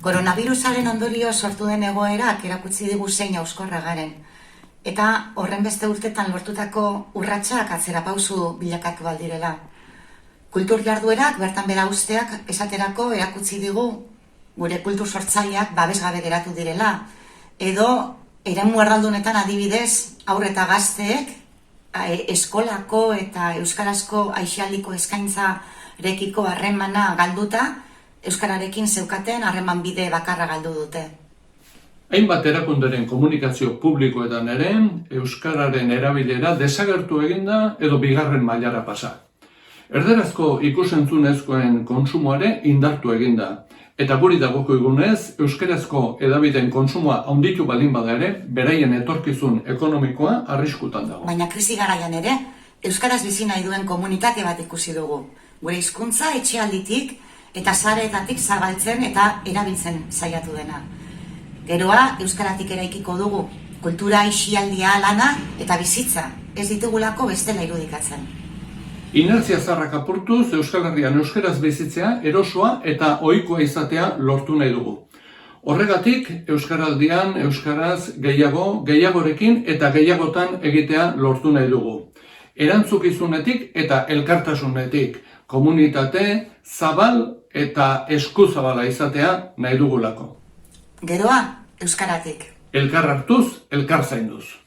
Koronavirusaren ondorio sortu den egoerak erakutsi digu zein hauskorra garen. Eta horren beste urtetan lortutako urratsak atzera pausu bilakatu aldirela. Kultur jarduerak bertan bera usteak esaterako erakutsi digu gure kultur sortzaileak babesgabe geratu direla. Edo eremu erdaldunetan adibidez haur eta gazteek eskolako eta euskarazko aisialdiko eskaintzarekiko harremana galduta, euskararekin zeukaten harreman bide bakarra galdu dute. Hainbat erakunderen komunikazio publikoetan ere, euskararen erabilera desagertu eginda edo bigarren mailara pasa. Erderazko ikus-entzunezkoen kontsumoare indartu eginda. Eta guri dagokigunez, euskarazko hedabideen kontsumoa handitu baldin bada ere, beraien etorkizun ekonomikoa arriskutan dago. Baina krisi garaian ere, euskaraz bizi nahi duen komunitate bat ikusi dugu. Gure hizkuntza etxealditik eta sareetatik zabaltzen eta erabiltzen saiatu dena. Geroa, euskaratik eraikiko dugu, kultura, aisialdia, lana eta bizitza, ez ditugulako bestela irudikatzen. Inertzia zaharrak apurtuz, Euskal Herrian euskaraz bizitzea erosoa eta ohikoa izatea lortu nahi dugu. Horregatik, euskaraldian euskaraz gehiagorekin eta gehiagotan egitea lortu nahi dugu. Erantzukizunetik eta elkartasunetik, komunitate, zabal eta eskuzabala izatea nahi dugulako. Geroa, euskaratik. Elkar hartuz, elkar zainduz.